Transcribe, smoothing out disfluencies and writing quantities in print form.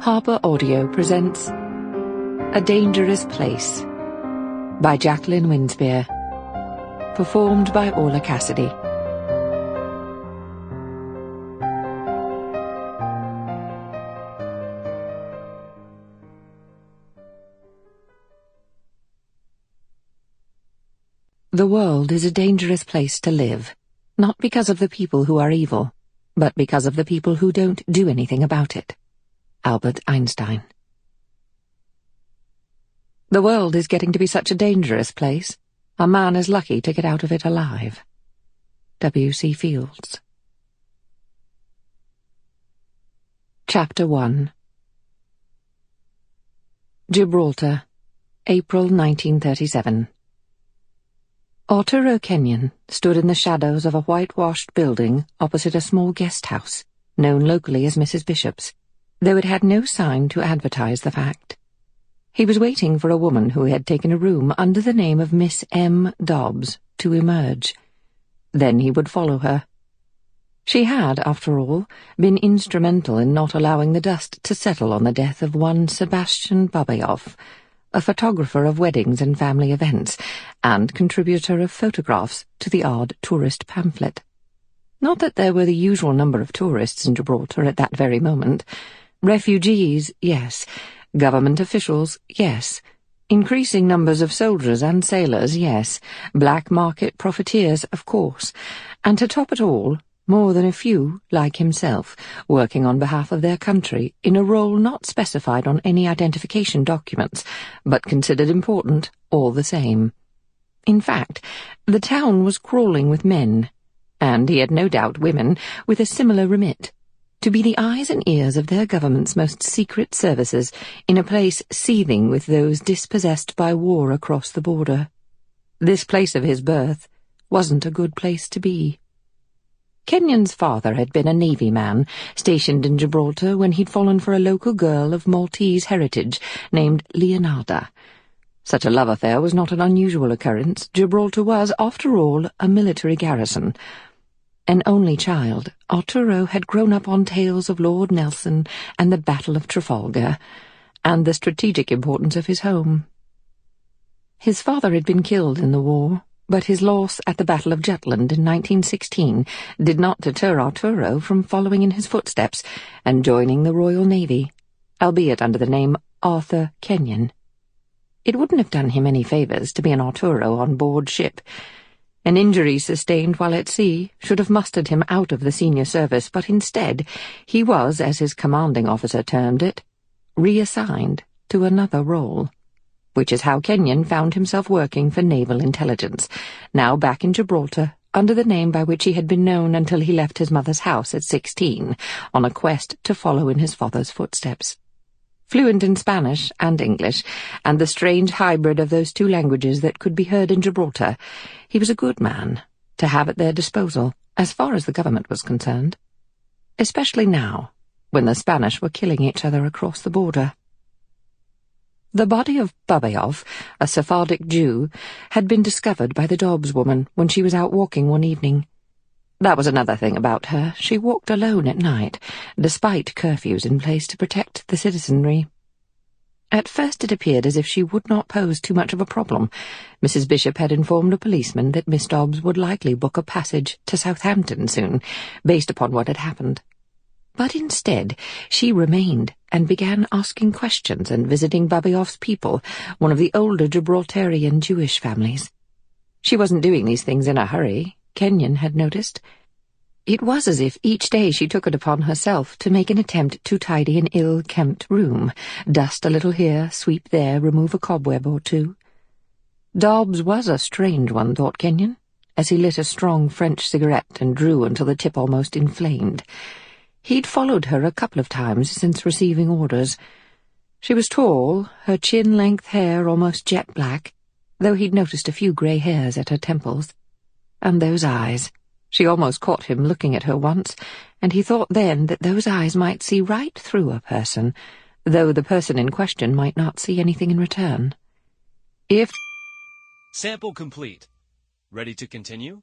Harper Audio presents A Dangerous Place by Jacqueline Winspear, performed by Orlagh Cassidy. The world is a dangerous place to live, not because of the people who are evil, but because of the people who don't do anything about it. Albert Einstein. The world is getting to be such a dangerous place, a man is lucky to get out of it alive. W.C. Fields. Chapter 1. Gibraltar, April 1937. Arturo Kenyon stood in the shadows of a whitewashed building opposite a small guest house, known locally as Mrs. Bishop's, though it had no sign to advertise the fact. He was waiting for a woman who had taken a room under the name of Miss M. Dobbs to emerge. Then he would follow her. She had, after all, been instrumental in not allowing the dust to settle on the death of one Sebastian Babayoff, a photographer of weddings and family events, and contributor of photographs to the odd tourist pamphlet. Not that there were the usual number of tourists in Gibraltar at that very moment. Refugees, yes. Government officials, yes. Increasing numbers of soldiers and sailors, yes. Black market profiteers, of course. And to top it all, more than a few, like himself, working on behalf of their country in a role not specified on any identification documents, but considered important all the same. In fact, the town was crawling with men, and he had no doubt women with a similar remit, to be the eyes and ears of their government's most secret services in a place seething with those dispossessed by war across the border. This place of his birth wasn't a good place to be. Kenyon's father had been a Navy man, stationed in Gibraltar when he'd fallen for a local girl of Maltese heritage named Leonarda. Such a love affair was not an unusual occurrence. Gibraltar was, after all, a military garrison. An only child, Arturo had grown up on tales of Lord Nelson and the Battle of Trafalgar, and the strategic importance of his home. His father had been killed in the war, but his loss at the Battle of Jutland in 1916 did not deter Arturo from following in his footsteps and joining the Royal Navy, albeit under the name Arthur Kenyon. It wouldn't have done him any favours to be an Arturo on board ship. An injury sustained while at sea should have mustered him out of the senior service, but instead he was, as his commanding officer termed it, reassigned to another role, which is how Kenyon found himself working for naval intelligence, now back in Gibraltar, under the name by which he had been known until he left his mother's house at 16, on a quest to follow in his father's footsteps. Fluent in Spanish and English, and the strange hybrid of those two languages that could be heard in Gibraltar, he was a good man to have at their disposal, as far as the government was concerned. Especially now, when the Spanish were killing each other across the border. The body of Babayoff, a Sephardic Jew, had been discovered by the Dobbs woman when she was out walking one evening. That was another thing about her. She walked alone at night, despite curfews in place to protect the citizenry. At first it appeared as if she would not pose too much of a problem. Mrs. Bishop had informed a policeman that Miss Dobbs would likely book a passage to Southampton soon, based upon what had happened. But instead, she remained and began asking questions and visiting Babayoff's people, one of the older Gibraltarian Jewish families. She wasn't doing these things in a hurry, Kenyon had noticed. It was as if each day she took it upon herself to make an attempt to tidy an ill-kempt room, dust a little here, sweep there, remove a cobweb or two. Dobbs was a strange one, thought Kenyon, as he lit a strong French cigarette and drew until the tip almost inflamed. He'd followed her a couple of times since receiving orders. She was tall, her chin-length hair almost jet black, though he'd noticed a few grey hairs at her temples. And those eyes. She almost caught him looking at her once, and he thought then that those eyes might see right through a person, though the person in question might not see anything in return. Sample complete. Ready to continue?